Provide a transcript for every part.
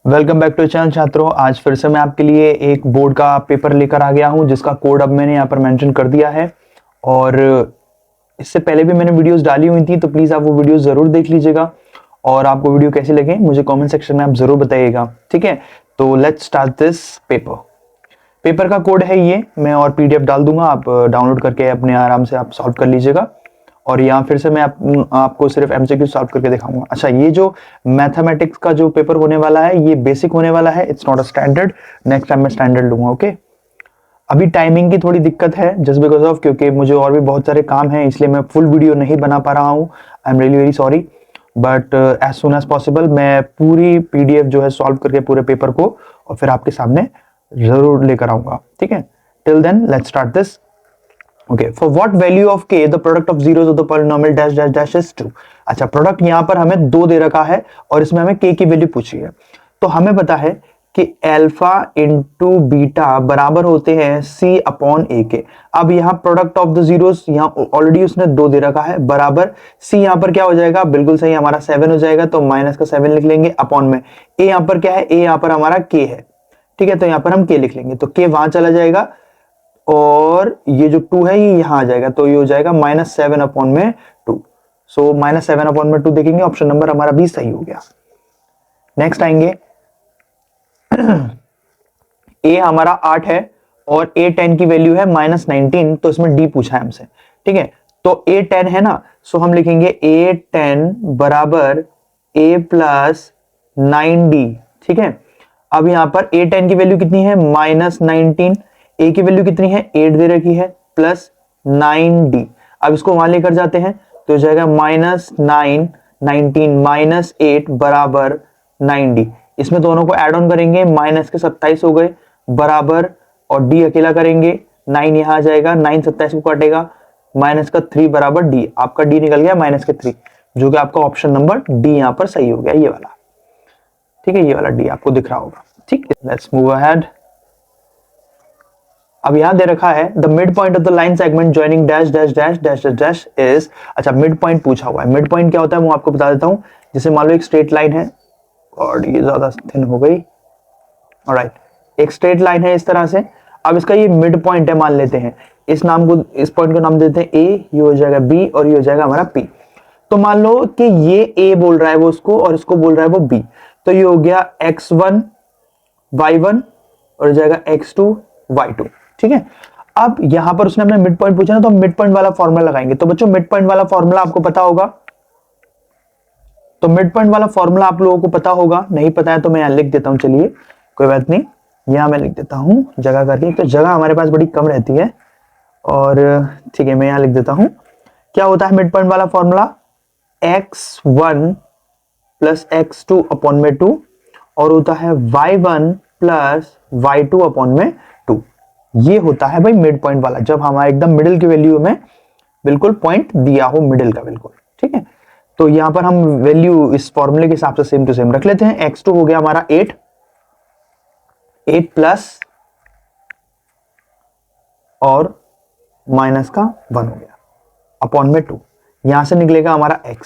Welcome back to channel छात्रों। आज फिर से मैं आपके लिए एक बोर्ड का पेपर लेकर आ गया हूं जिसका कोड अब मैंने यहाँ पर मेंशन कर दिया है। और इससे पहले भी मैंने वीडियोस डाली हुई थी, तो प्लीज आप वो वीडियोस जरूर देख लीजिएगा। और आपको वीडियो कैसी लगे मुझे कमेंट सेक्शन में आप जरूर बताइएगा, ठीक है। तो let's start this paper. Paper का कोड है ये, मैं और पीडीएफ डाल दूंगा, आप डाउनलोड करके अपने आराम से आप सॉल्व कर लीजिएगा। और यहाँ फिर से मैं आपको सिर्फ एमसीक्यू सॉल्व करके दिखाऊंगा। अच्छा, ये जो मैथमेटिक्स का जो पेपर होने वाला है ये बेसिक होने वाला है, it's not a standard. Next time मैं स्टैंडर्ड लूंगा, ओके। अभी टाइमिंग की थोड़ी दिक्कत है जस्ट बिकॉज ऑफ, क्योंकि मुझे और भी बहुत सारे काम हैं, इसलिए मैं फुल वीडियो नहीं बना पा रहा हूँ। I am really very sorry, but as soon as possible मैं पूरी पीडीएफ जो है सॉल्व करके पूरे पेपर को और फिर आपके सामने जरूर लेकर आऊंगा, ठीक है। Till then let's start this. Okay, for what value of k the product of zeros of the polynomial dash dash dash is 2। अच्छा, प्रोडक्ट यहां पर हमें 2 दे रखा है और इसमें हमें k की वैल्यू पूछी है। तो हमें पता है कि अल्फा इंटू बीटा बराबर होते हैं c अपॉन ए के। अब यहाँ प्रोडक्ट ऑफ द जीरोस यहाँ ऑलरेडी उसने 2 दे रखा है, बराबर c यहाँ पर क्या हो जाएगा, बिल्कुल सही, हमारा 7 हो जाएगा, तो माइनस का 7 लिख लेंगे, अपॉन में a यहाँ पर क्या है, a यहाँ पर हमारा k है, ठीक है। तो यहाँ पर हम k लिख लेंगे, तो k वहां चला जाएगा और ये जो 2 है ये यहां आ जाएगा, तो ये हो जाएगा -7 अपॉन में 2। सो -7 अपॉन में 2 देखेंगे, ऑप्शन नंबर हमारा बी सही हो गया। नेक्स्ट आएंगे ए हमारा 8 है और ए 10 की वैल्यू है -19, तो इसमें डी पूछा है हमसे, ठीक है। तो ए 10 है ना, सो हम लिखेंगे ए 10 बराबर ए प्लस 9d, ठीक है। अब यहां पर ए 10 की वैल्यू कितनी है, -19, ए की वैल्यू कितनी है, 8 दे रखी है, प्लस 9d। अब इसको वहां लेकर जाते हैं तो हो जाएगा -9 19 -8 बराबर 9d। इसमें दोनों को ऐड ऑन करेंगे, माइनस के 27 हो गए बराबर, और d अकेला करेंगे, 9 यहां आ जाएगा, 9 27 को काटेगा, माइनस का 3 बराबर d। आपका d निकल गया माइनस के 3, जो कि आपका ऑप्शन नंबर डी यहां पर सही हो गया, ये वाला, ठीक है। ये वाला डी आपको दिख रहा होगा, ठीक है। Let's move ahead. अब यहां दे रखा है the mid point of the line segment joining dash dash dash dash dash is. अच्छा, मिड पॉइंट पूछा हुआ है। मिड पॉइंट क्या होता है वो आपको बता देता हूं। जैसे मान लो एक स्ट्रेट लाइन है, और ये ज्यादा थिन हो गई, ऑलराइट, एक स्ट्रेट लाइन है इस तरह से। अब इसका ये मिड पॉइंट है, मान लेते हैं इस नाम को, इस पॉइंट को नाम देते हैं ए, ये हो जाएगा बी और ये हो जाएगा हमारा पी। तो मान लो कि ये ए बोल रहा है वो उसको, और इसको बोल रहा है वो बी, तो ये हो गया x1 y1 और हो जाएगा x2 y2, ठीक है। अब यहां पर उसने हमें मिड पॉइंट पूछा ना, तो हम मिड पॉइंट वाला फॉर्मूला लगाएंगे। तो बच्चों मिड पॉइंट वाला फॉर्मूला आपको पता होगा, तो मिड पॉइंट वाला फॉर्मूला आप लोगों को पता होगा, नहीं पता है तो मैं यहां लिख देता हूं, चलिए कोई बात नहीं, यहां मैं लिख देता हूं जगह करके, तो जगह हमारे पास बड़ी कम रहती है, और ठीक है मैं यहां लिख देता हूं। क्या होता है मिड पॉइंट वाला formula, x1 plus x2 upon में 2, और होता है y1 प्लस y2 अपॉन में 2। ये होता है भाई मिड पॉइंट वाला, जब हमारा एकदम मिडिल की वैल्यू में बिल्कुल पॉइंट दिया हो मिडिल का, बिल्कुल, ठीक है। तो यहां पर हम वैल्यू इस फॉर्मूले के हिसाब से सेम टू सेम रख लेते हैं। x2 हो गया हमारा 8 प्लस और माइनस का 1 हो गया अपॉन में 2, यहां से निकलेगा हमारा x,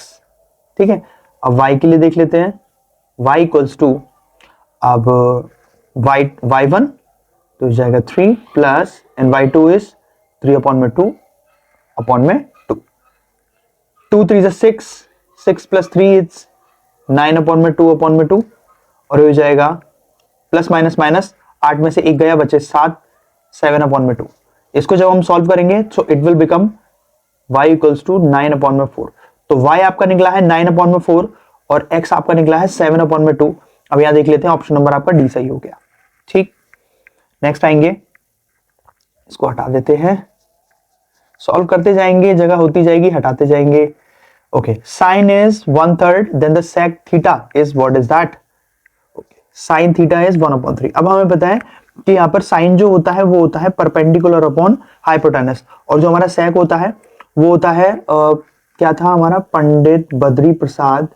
ठीक है। अब y के लिए देख लेते हैं, y इक्वल्स टू, अब y1 तो जाएगा 3 plus and y2 is 3 upon में 2 अपॉन में 2, 2 3 इज 6, 6 प्लस 3 इज 9 अपॉन में 2 अपॉन में 2, और हो जाएगा प्लस माइनस माइनस, 8 में से 1 गया, बचे 7, 7 अपॉन में 2। इसको जब हम सॉल्व करेंगे तो it will become y equals to 9 upon में 4। तो y आपका निकला है 9 अपॉन में 4 और x आपका निकला है 7 अपॉन में 2। अब यहां देख लेते हैं, ऑप्शन नंबर आपका डी सही हो गया, ठीक। नेक्स्ट आएंगे, इसको हटा देते हैं, सॉल्व करते जाएंगे, जगह होती जाएगी, हटाते जाएंगे। Okay, sine is 1/3, then the sec theta is what is that, okay, sine theta is 1/3। अब हमें पता है कि यहाँ पर साइन जो होता है वो होता है परपेंडिकुलर अपॉन हाइपोटेनस, और जो हमारा सेक होता है वो होता है क्या था हमारा, पंडित बद्री प्रसाद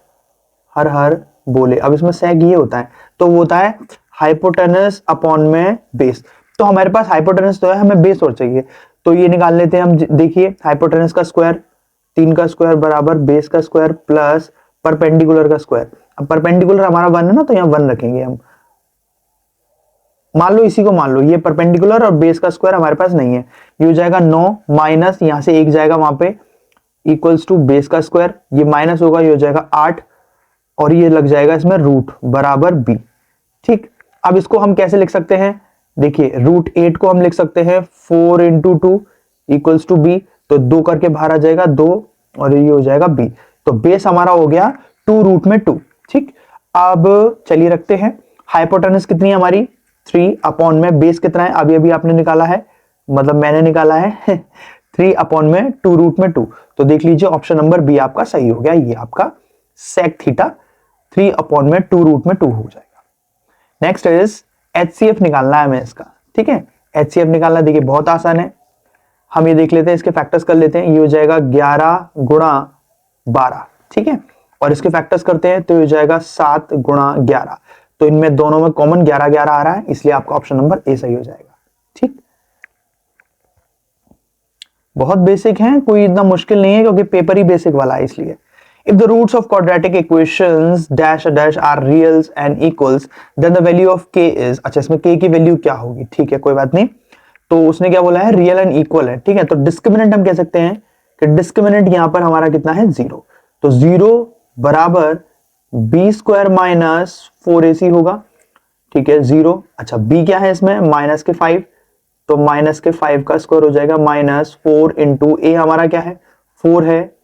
हर हर बोले। अब इसमें सेक ये होता है, तो वो होता है हाइपोटेनस अपॉन में बेस। तो हमारे पास हाइपोटेनस तो है, हमें बेस और चाहिए, तो ये निकाल लेते हैं हम। देखिए हाइपोटेनस का स्क्वायर 3 का स्क्वायर बराबर बेस का स्क्वायर प्लस परपेंडिकुलर का स्क्वायर। अब परपेंडिकुलर हमारा 1 है ना, तो यहाँ 1 रखेंगे हम, मान लो इसी को मान लो, ये परपेंडिकुलर और बेस का स्क्वायर हमारे पास नहीं है, ये हो जाएगा 9 माइनस यहां से एक जाएगा वहां पे इक्वल्स टू बेस का स्क्वायर, ये माइनस होगा, ये हो जाएगा 8 और ये लग जाएगा इसमें रूट बराबर बी। ठीक, अब इसको हम कैसे लिख सकते हैं, देखिए रूट 8 को हम लिख सकते हैं 4 into two equals to b, तो 2 करके बाहर आ जाएगा 2 और ये हो जाएगा बी, तो बेस हमारा हो गया 2 रूट में 2। ठीक, अब चलिए रखते हैं, हाइपोटेनस कितनी है हमारी 3 अपॉन में बेस कितना है, अभी अभी आपने निकाला है, मतलब मैंने निकाला है 3 अपॉन में 2 रूट में 2, तो देख लीजिए ऑप्शन नंबर बी आपका सही हो गया, ये आपका सेक थीटा 3 अपॉन में 2 रूट में 2 हो जाएगा। नेक्स्ट इज HCF निकालना है हमें इसका। ठीक है, HCF निकालना देखिए बहुत आसान है, हम ये देख लेते हैं, इसके फैक्टर्स कर लेते हैं, ये हो जाएगा 11 गुणा 12। ठीक है, और इसके फैक्टर्स करते हैं तो ये हो जाएगा 7 गुणा 11, तो इनमें दोनों में कॉमन 11 11 आ रहा है, इसलिए आपका ऑप्शन नंबर ए सही हो जाएगा। ठीक, बहुत बेसिक है, कोई इतना मुश्किल नहीं है क्योंकि पेपर ही बेसिक वाला है इसलिए। If the roots of quadratic equations dash a dash are reals and equals, then the value of k is, अच्छा इसमें k की वैल्यू क्या होगी, ठीक है कोई बात नहीं, तो उसने क्या बोला है रियल एंड इक्वल है। ठीक है, तो डिस्क्रिमिनेंट हम कह सकते हैं कि डिस्क्रिमिनेंट यहां पर हमारा कितना है 0, तो 0 बराबर बी स्क्वायर माइनस 4ac होगा। ठीक है 0, अच्छा b क्या है इसमें माइनस के 5, तो माइनस के 5 का स्क्वायर हो जाएगा माइनस 4 इंटू ए हमारा क्या है 4 है,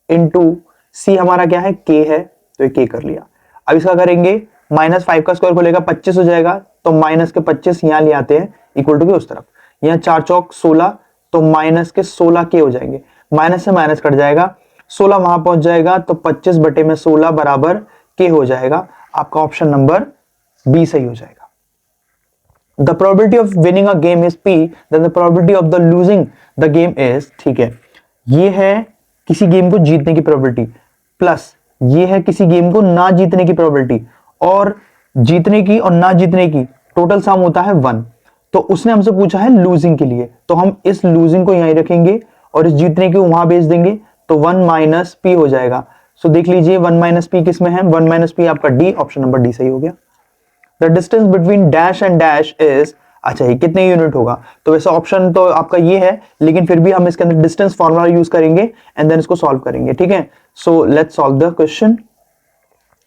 इंटू सी हमारा क्या है k है, तो ये k कर लिया। अब इसका करेंगे माइनस 5 का स्क्वायर खोलेगा 25 हो जाएगा, तो माइनस के 25 यहां ले आते हैं इक्वल टू के उस तरफ, यहाँ 4 चौक 16, तो माइनस के 16 के हो जाएंगे, माइनस से माइनस कट जाएगा, 16 वहां पहुंच जाएगा, तो 25 बटे में 16 बराबर के हो जाएगा, आपका ऑप्शन नंबर बी सही हो जाएगा। The probability of winning a game is P, then the probability of the losing the game is, ठीक है, ये है किसी गेम को जीतने की प्रोबेबिलिटी, प्लस ये है किसी गेम को ना जीतने की प्रोबेबिलिटी, और जीतने की और ना जीतने की टोटल सम होता है 1, तो उसने हमसे पूछा है लूजिंग के लिए, तो हम इस लूजिंग को यहीं रखेंगे और इस जीतने की वहां भेज देंगे, तो 1 माइनस पी हो जाएगा। सो देख लीजिए 1 माइनस पी किस में है, 1 माइनस पी आपका डी, ऑप्शन नंबर डी सही हो गया। The distance between dash and dash is, अच्छा ये कितने यूनिट होगा, तो वैसे ऑप्शन तो आपका ये है, लेकिन फिर भी हम इसके अंदर डिस्टेंस फॉर्मूला यूज करेंगे एंड देन इसको सॉल्व करेंगे। ठीक है, so let's solve the question.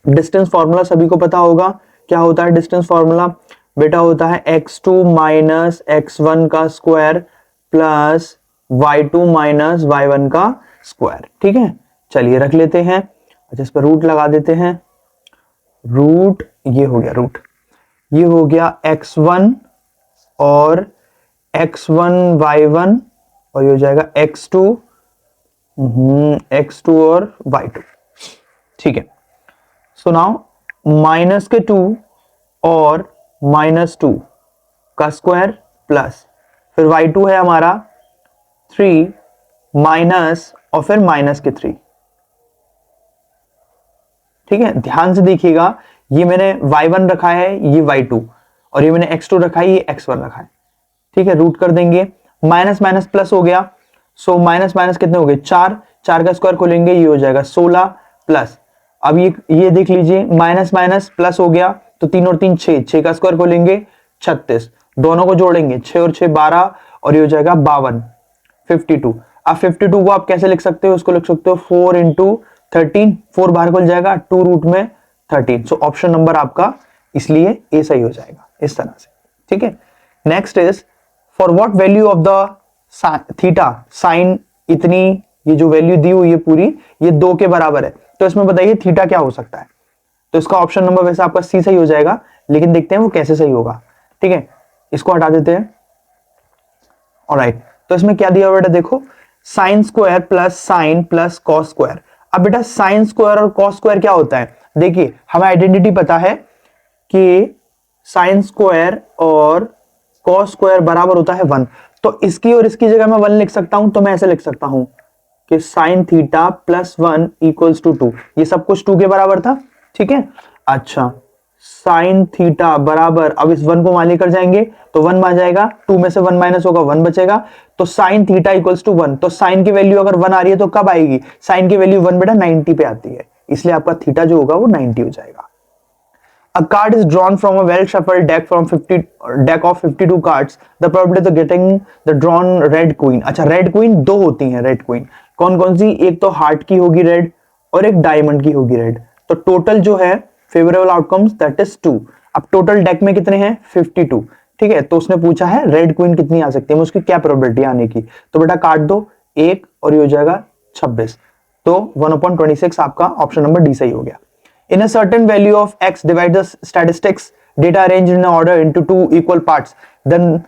Distance formula सभी को पता होगा, क्या होता है डिस्टेंस फॉर्मूला, बेटा होता है x2 माइनस x1 का square plus y2 minus y1 का स्क्वायर। ठीक है, चलिए रख लेते हैं, अच्छा इस पर रूट लगा देते हैं, रूट ये हो गया, रूट ये हो गया x1 और x1 y1 और ये हो जाएगा x2 और y2। ठीक है, सो नाउ माइनस के 2 और माइनस 2 का स्क्वायर प्लस फिर y2 है हमारा 3 माइनस और फिर माइनस के 3। ठीक है, ध्यान से देखिएगा, ये मैंने y1 रखा है, ये y2, और ये मैंने x2 रखा है, ये x1 रखा है। ठीक है, रूट कर देंगे, माइनस माइनस प्लस हो गया, सो माइनस माइनस कितने हो गए 4, 4 का स्क्वायर खोलेंगे ये हो जाएगा 16 प्लस, अब ये देख लीजिए माइनस माइनस प्लस हो गया, तो 3 और 3 6, 6 का स्क्वायर खोलेंगे 36, दोनों को जोड़ेंगे 6 और 6 12 और ये हो जाएगा 52 52। अब 52 को आप कैसे लिख सकते हो, उसको लिख सकते हो 4 इंटू 13, 4 बाहर खुल जाएगा 2 रूट में 13, सो ऑप्शन नंबर आपका इसलिए ए सही हो जाएगा इस तरह से। ठीक है, next is for what value of the theta sine, इतनी ये जो वैल्यू दी हुई है पूरी ये 2 के बराबर है, तो इसमें बताइए थीटा क्या हो सकता है, तो इसका ऑप्शन नंबर वैसे आपका सी सही हो जाएगा, लेकिन देखते हैं वो कैसे सही होगा। ठीक है, इसको हटा देते हैं, ऑलराइट, तो इसमें क्या दिया हुआ बेटा देखो, sine square plus sign plus cos square. अब बेटा साइन स्क्वायर और कॉस स्क्वायर क्या होता है, देखिए हमें आइडेंटिटी पता है कि साइन स्क्वायर और कॉस स्क्वायर बराबर होता है 1, तो इसकी और इसकी जगह मैं 1 लिख सकता हूं, तो मैं ऐसे लिख सकता हूं कि sine theta plus 1 equals to 2, ये सब कुछ 2 के बराबर था। ठीक है, अच्छा साइन थीटा बराबर, अब इस 1 को वहां लेकर जाएंगे तो 1 आ जाएगा, 2 में से 1 माइनस होगा 1 बचेगा, तो साइन थीटा इक्वल्स टू 1, तो साइन की वैल्यू अगर 1 आ रही है तो कब आएगी, साइन की वैल्यू 1 बेटा 90 पे आती है, इसलिए आपका थीटा जो होगा वो 90 हो जाएगा। A card is drawn from a well shuffled deck from 50 deck of 52 cards. The probability of getting the drawn red queen. अच्छा रेड क्वीन दो होती हैं रेड क्वीन, कौन कौन सी, एक तो हार्ट की होगी रेड और एक डायमंड की होगी रेड। तो टोटल जो है फेवरेबल आउटकम्स दैट इज 2। अब टोटल डेक में कितने हैं 52, ठीक है। तो उसने पूछा है रेड क्वीन कितनी आ सकती है, उसकी क्या प्रोबेबिलिटी आने की। तो बेटा काट दो एक और ये हो जाएगा 26। तो 1/26 आपका ऑप्शन नंबर डी सही हो गया। In a certain value of x, divide the statistics data arranged in order into two equal parts. Then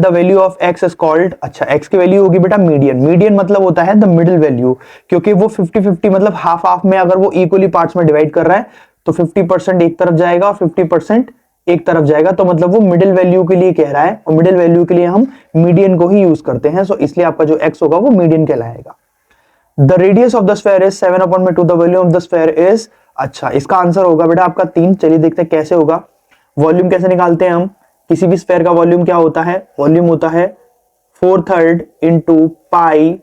the value of x is called, अच्छा x की वैल्यू होगी बेटा मीडियन। मीडियन मतलब होता है द मिडिल वैल्यू, क्योंकि वो 50-50 मतलब हाफ हाफ में अगर वो इक्वली पार्ट्स में डिवाइड कर रहा है तो 50% एक तरफ जाएगा और 50% एक तरफ जाएगा। तो मतलब वो मिडिल वैल्यू के लिए कह रहा है और मिडिल वैल्यू के लिए हम मीडियन को ही यूज करते हैं। सो इसलिए आपका जो x होगा वो मीडियन कहलाएगा। The radius of the sphere is 7/2. The volume of the sphere is, अच्छा इसका आंसर होगा बेटा आपका 3। चलिए देखते हैं कैसे होगा। वॉल्यूम कैसे निकालते हैं हम, किसी भी स्फेयर का वॉल्यूम क्या होता है, वॉल्यूम होता है 4/3 इंटू पाई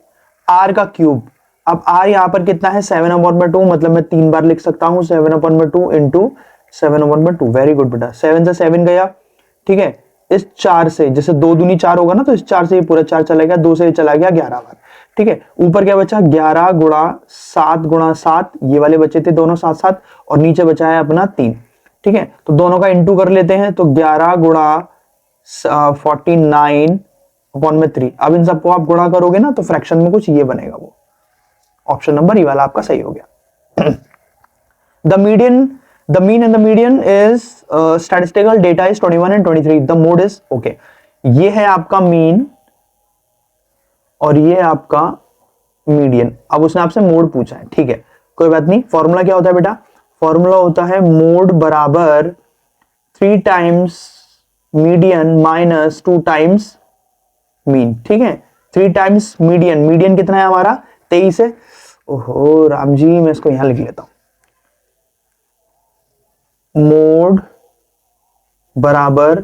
आर का क्यूब। अब आर यहां पर कितना है 7/2, मतलब मैं 3 बार लिख सकता हूं 7/2 इंटू 7/2। वेरी गुड बेटा, 7 से 7 गया, ठीक है। इस 4 से, जैसे 2 दूनी 4 होगा ना, तो इस 4 से ये पूरा 4 चला गया, 2 से चला गया 11 बार, ठीक है। ऊपर क्या बचा 11 गुणा 7 गुणा 7, ये वाले बचे थे दोनों 7-7, और नीचे बचा है अपना 3, ठीक है। तो दोनों का इंटू कर लेते हैं, तो 11 गुणा 49/3। अब इन सबको आप गुणा करोगे ना तो फ्रैक्शन में कुछ ये बनेगा, वो ऑप्शन नंबर ई वाला आपका सही हो गया। The mean and the median is statistical data is 21 and 23. The mode is okay. ये है आपका मीन और ये आपका मीडियन। अब उसने आपसे मोड पूछा है, ठीक है, कोई बात नहीं। फॉर्मूला क्या होता है बेटा, फॉर्मूला होता है मोड बराबर 3 times median minus 2 times mean, ठीक है। 3 टाइम्स मीडियन, मीडियन कितना है हमारा 23 है। ओहो राम जी, मैं इसको यहां लिख लेता हूं, मोड बराबर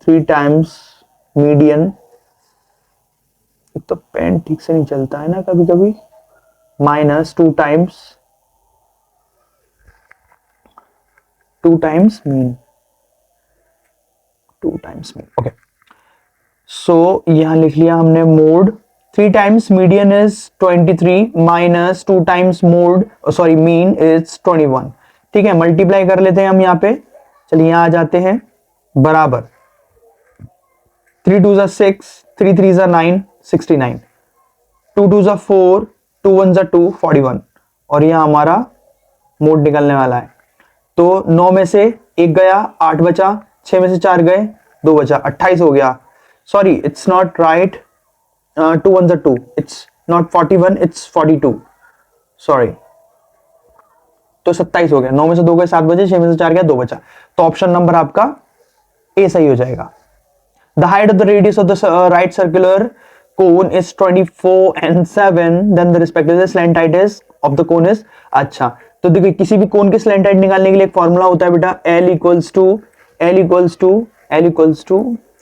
3 टाइम्स मीडियन। एक तो पेन ठीक से नहीं चलता है ना कभी कभी, माइनस 2 टाइम्स मीन, ओके। सो यहां लिख लिया हमने mode 3 times median is 23 minus 2 times mode sorry mean is 21, ठीक है। मल्टीप्लाई कर लेते हैं हम यहाँ पे, चलिए यहां आ जाते हैं, बराबर 3 2 6, 3 3 9, 69, 2 2 4, 2 1 2, 41, और यह हमारा मोड निकलने वाला है। तो 9 में से 1 गया, 8 बचा, 6 में से 4 गए, 2 बचा, 28 हो गया। Sorry it's not right, 2 1 2, it's not 41, it's 42, sorry. तो 27 हो गया, 9 में से 2 गए 7 बजे, 6 में से 4 गया 2 बचा। तो ऑप्शन नंबर आपका ए सही हो जाएगा। The height of the radius of the right circular cone is 24 and 7. Then the respective slant height is of the cone is, अच्छा तो देखिए किसी भी कोन के स्लैंट हाइट निकालने के लिए एक फॉर्मूला होता है बेटा, L इक्वल्स टू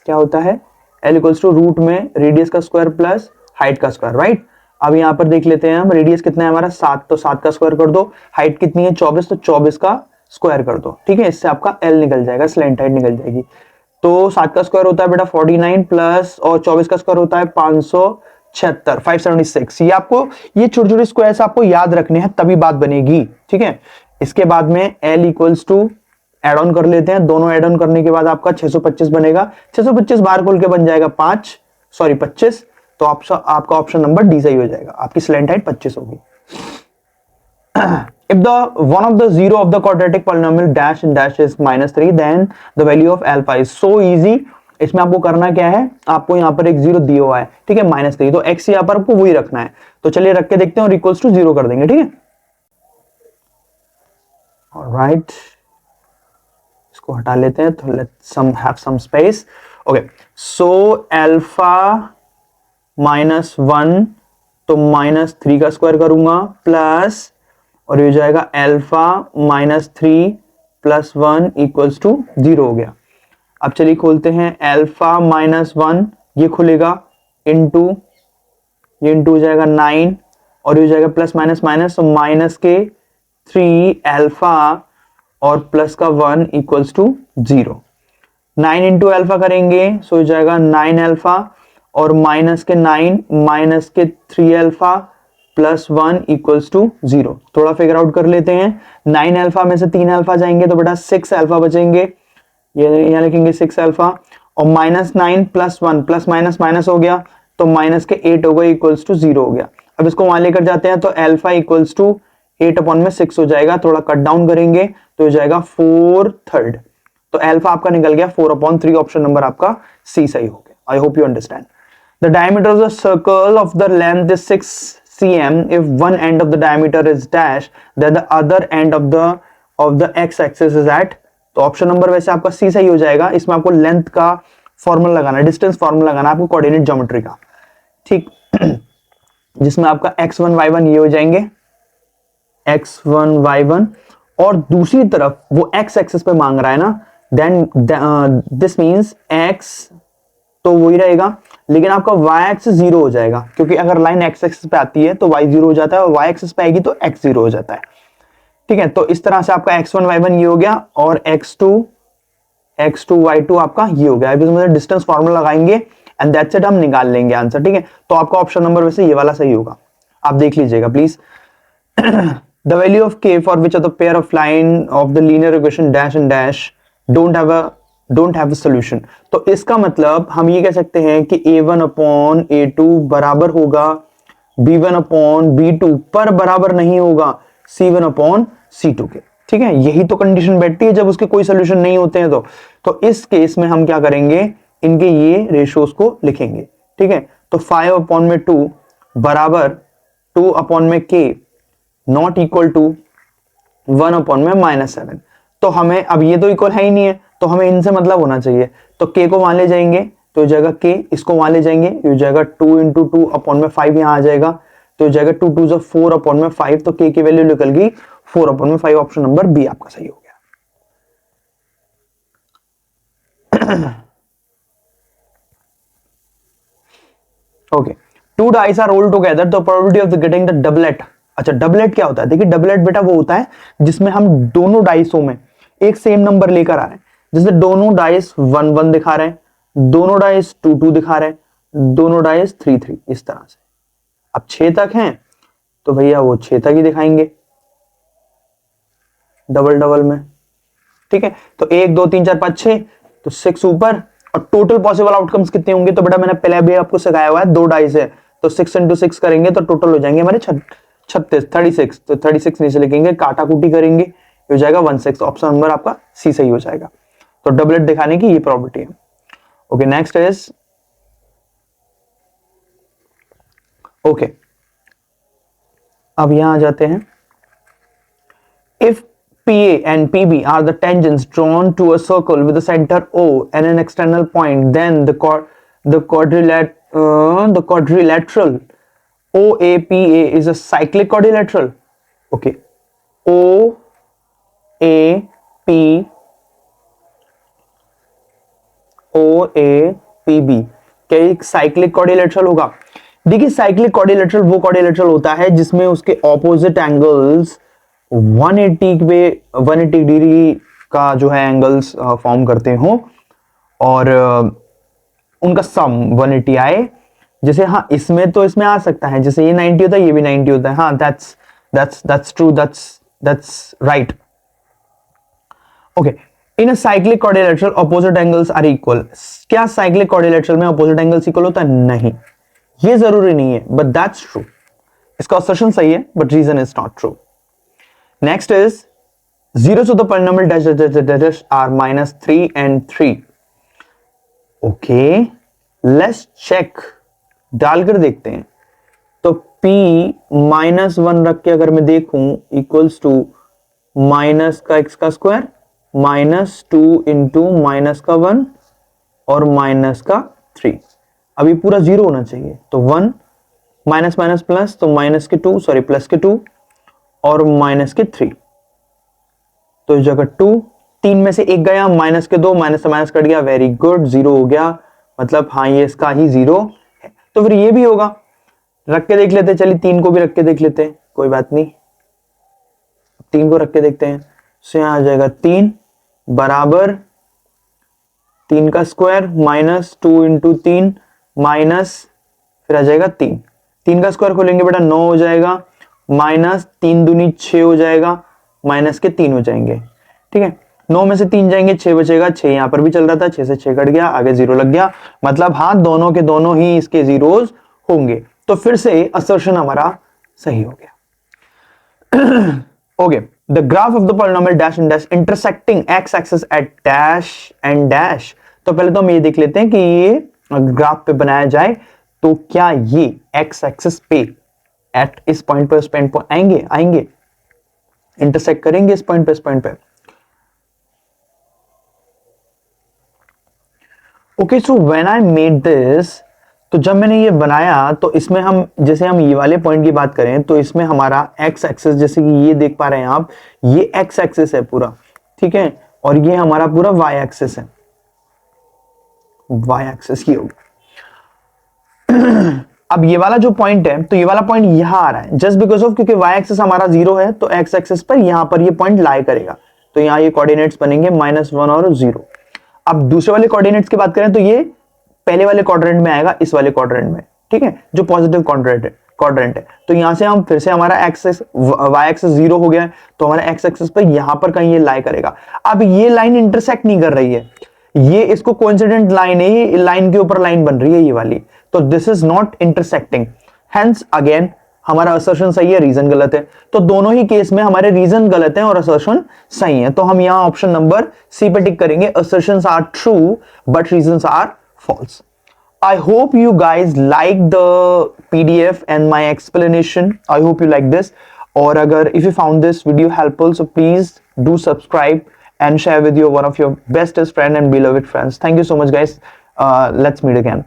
क्या होता है, L इक्वल्स टू रूट में रेडियस का स्क्वायर प्लस हाइट का स्क्वायर, राइट। अब यहाँ पर देख लेते हैं हम, रेडियस कितना है हमारा 7, तो 7 का स्क्वायर कर दो, हाइट कितनी है 24, तो 24 का स्क्वायर कर दो, ठीक है। इससे आपका L निकल जाएगा, स्लैंट हाइट निकल जाएगी। तो 7 का स्क्वायर होता है बेटा 49 प्लस, और 24 का स्क्वायर होता है 576, 576। ये आपको, ये छोटे छोटे स्क्वायर्स आपको याद रखने हैं तभी बात बनेगी, ठीक है। इसके बाद में L equals to add on कर लेते हैं, दोनों एड ऑन करने के बाद आपका 625 बनेगा, 625 बाहर खोल के बन जाएगा 25। तो आपका ऑप्शन नंबर डी सही हो जाएगा, आपकी स्लैंट हाइट 25 होगी। If the one of the zero of the quadratic polynomial dash and dash is -3, then the value of alpha is so easy. इसमें आपको करना क्या है, आपको यहाँ पर एक जीरो दिया हुआ है, ठीक है, -3, तो x यहाँ पर आपको वही रखना है। तो चलिए रख के देखते हैं और इक्वल्स टू 0 कर देंगे, ठीक है। ऑलराइट, इसको हटा लेते हैं, तो let's have some space. Okay, so alpha -1, तो -3 का स्क्वायर करूंगा प्लस, और ये हो जाएगा अल्फा -3 + 1 इक्वल्स टू 0 हो गया। अब चलिए खोलते हैं, अल्फा -1 ये खुलेगा, इंटू ये इंटू हो जाएगा 9, और ये हो जाएगा प्लस माइनस माइनस, तो -3 अल्फा और प्लस का 1 इक्वल्स टू 0। 9 इंटू अल्फा करेंगे सो हो जाएगा 9 अल्फा और माइनस के 9 माइनस के 3 अल्फा प्लस 1 इक्वल्स टू 0। थोड़ा फिगर आउट कर लेते हैं। 9 अल्फा में से 3 अल्फा जाएंगे तो बेटा 6 अल्फा बचेंगे, ये यहां लिखेंगे 6 अल्फा और minus 9 plus 1 plus minus minus हो गया तो माइनस के 8 हो गए इक्वल्स टू 0 हो गया। अब इसको वहां लेकर जाते हैं तो अल्फा इक्वल्स टू 8 अपॉन में 6 हो जाएगा, थोड़ा कट डाउन करेंगे तो हो जाएगा 4/3। तो अल्फा आपका निकल गया 4/3। ऑप्शन नंबर आपका सी सही हो गया। I hope you understand. The diameter of the circle of the length is 6 cm if one end of the diameter is dash then the other end of the x axis is at। तो option number वैसे आपका सी सही हो जाएगा। इसमें आपको length का formula लगाना है, डिस्टेंस फॉर्मूला लगाना है आपको कोऑर्डिनेट ज्योमेट्री का, ठीक। जिसमें आपका x1 y1 ये हो जाएंगे x1 y1 और दूसरी तरफ वो x एक्सिस पे मांग रहा है ना, देन दिस मींस x तो वही रहेगा लेकिन आपका y एक्सिस 0 हो जाएगा क्योंकि अगर लाइन x एक्सिस पे आती है तो y 0 हो जाता है और y एक्सिस पे आएगी तो x 0 हो जाता है, ठीक है। तो इस तरह से आपका x1 y1 ये हो गया और x2 y2 आपका ये हो गया। अब इसमें डिस्टेंस फार्मूला लगाएंगे एंड दैट्स इट, हम निकाल लेंगे आंसर, ठीक है। तो आपका ऑप्शन नंबर वैसे ये वाला सही होगा, आप देख लीजिएगा please. The value of k for which of the pair of line of the linear equation dash and dash don't have a solution. तो इसका मतलब हम ये कह सकते हैं कि a1 अपॉन a2 बराबर होगा b1 अपॉन b2 पर बराबर नहीं होगा c1 अपॉन c2 के, ठीक है। यही तो कंडीशन बैठती है जब उसके कोई सोल्यूशन नहीं होते हैं तो इस केस में हम क्या करेंगे, इनके ये रेशियोज को लिखेंगे, ठीक है। तो 5 अपॉन में 2 बराबर 2 अपॉन में k not equal to 1 upon में -7। तो हमें अब ये तो इक्वल है ही नहीं है तो हमें इनसे मतलब होना चाहिए, तो k को वहां ले जाएंगे तो हो जाएगा k, इसको वहां ले जाएंगे ये हो जाएगा 2 इंटू 2 अपॉन में 5 यहां आ जाएगा तो हो जाएगा 2 2 4 अपॉन में 5। तो k की वैल्यू निकल गई 4 अपॉन में 5। ऑप्शन नंबर बी आपका सही हो गया। Okay, 2 dice are rolled together the probability of the getting the doublet. अच्छा, डबलेट क्या होता है? देखिए डबलेट बेटा वो होता है जिसमें हम दोनों डाइसों में एक सेम नंबर लेकर आ रहे हैं, जैसे दोनों डाइस 1 1 दिखा रहे हैं, दोनों डाइस 2 2 दिखा रहे हैं, दोनों डाइस 3 3, इस तरह से। अब 6 तक हैं तो भैया वो 6 तक ही दिखाएंगे डबल डबल में, ठीक है। तो 1 2 3 4 5 6 तो 6 ऊपर और टोटल पॉसिबल आउटकम्स कितने होंगे? तो बेटा मैंने पहले भी आपको सिखाया हुआ है, 2 डाइस है तो 6 इंटू 6 करेंगे तो टोटल हो जाएंगे हमारे 36। तो 36 नीचे लिखेंगे, काटा कूटी करेंगे हो जाएगा 16। ऑप्शन नंबर आपका सी सही हो जाएगा। तो डबलेट दिखाने की ये प्रॉपर्टी है। ओके, नेक्स्ट इज ओके, अब यहां आ जाते हैं। If PA and PB are the tangents drawn to a circle with the center O and an external point, then the quadrilateral OAPA is a cyclic quadrilateral. Okay, OAPB क्या एक cyclic quadrilateral होगा? देखिए cyclic quadrilateral वो quadrilateral होता है जिसमें उसके opposite angles 180 degree का जो है एंगल्स फॉर्म करते हो और उनका सम 180 आए। जैसे हाँ इसमें तो इसमें आ सकता है, जैसे ये 90 होता है ये भी 90 होता है। हाँ that's true, that's right. Okay, in a cyclic quadrilateral opposite angles are equal. क्या साइक्लिक क्वाड्रिलेटरल में ऑपोजिट एंगल्स इक्वल होता है? नहीं, ये जरूरी नहीं है, बट दैट्स ट्रू। इसका असर्शन सही है but reason is not true. Next is zeros of the polynomial dash are -3 and 3. Okay, let's check, डालकर देखते हैं। तो p -1 रख के अगर मैं देखूं इक्वल्स टू माइनस का x का स्क्वायर -2 इंटू माइनस का 1 और माइनस का 3। अभी पूरा 0 होना चाहिए तो 1 माइनस माइनस प्लस तो माइनस के 2 सॉरी प्लस के 2 और माइनस के 3। तो इस जगह 2 3 में से एक गया, माइनस के 2 माइनस से माइनस कट गया, वेरी गुड 0 हो गया। मतलब हाँ ये इसका ही 0 है। तो फिर ये भी होगा, रख के देख लेते हैं। चलिए 3 को भी रख के देख लेते हैं, कोई बात नहीं, 3 को रख के देखते हैं। से यहाँ आ जाएगा 3 बराबर 3 का स्क्वायर माइनस 2 इंटू 3 माइनस फिर आ जाएगा 3। 3 का स्क्वायर खोलेंगे बेटा 9 हो जाएगा, माइनस 3 दूनी 6 हो जाएगा, माइनस के 3 हो जाएंगे। ठीक है, 9 में से 3 जाएंगे 6 बचेगा, 6 यहां पर भी चल रहा था, 6 से 6 कट गया, आगे 0 लग गया, मतलब हाँ दोनों के दोनों ही इसके जीरोस होंगे। तो फिर से असर्शन हमारा सही हो गया। Okay, the graph of the polynomial dash and dash intersecting x axis at dash and dash। तो पहले तो हम ये देख लेते हैं कि ये ग्राफ पे बनाया जाए तो क्या ये x एक्सिस पे एट इस पॉइंट पे उस पॉइंट पे आएंगे इंटरसेक्ट करेंगे इस पॉइंट पे इस पॉइंट पे। Okay, so when I made this, तो जब मैंने ये बनाया तो इसमें हम जैसे हम ये वाले पॉइंट की बात करें तो इसमें हमारा एक्स एक्सिस, जैसे कि ये देख पा रहे हैं आप, ये एक्स एक्सिस है पूरा, ठीक है, और ये हमारा पूरा वाई एक्सिस है, वाई एक्सिस ये होगा। अब ये वाला जो पॉइंट है तो ये वाला पॉइंट यहां आ रहा है जस्ट बिकॉज ऑफ, क्योंकि वाई एक्सिस हमारा 0 है तो एक्स एक्सिस पर यहां पर ये पॉइंट लाई करेगा, तो यहां ये कोऑर्डिनेट्स बनेंगे -1 और 0। अब दूसरे वाले कोऑर्डिनेट्स की बात करें तो ये पहले वाले क्वाड्रेंट में आएगा, इस वाले क्वाड्रेंट में, ठीक है, जो पॉजिटिव क्वाड्रेंट है। तो यहां से हम फिर से हमारा एक्सिस वाई एक्सिस 0 हो गया है, तो हमारा एक्स एक्सिस पर यहां पर कहीं ये लाई करेगा। अब ये लाइन इंटरसेक्ट नहीं कर रही है, ये इसको कोइंसिडेंट लाइन है, ये लाइन के ऊपर लाइन बन रही है ये वाली, तो this is not intersecting, hence again हमारा असर्शन सही है, रीजन गलत है। तो दोनों ही केस में हमारे रीजन गलत है और असर्शन सही है, तो हम यहां ऑप्शन नंबर सी पे टिक करेंगे, assertions are true but reasons are false। I hope you guys like the PDF and my explanation. I hope you like this. और अगर if you found this video helpful, so please do subscribe and share with your one of your bestest friend and beloved friends. Thank you so much guys. Let's meet again.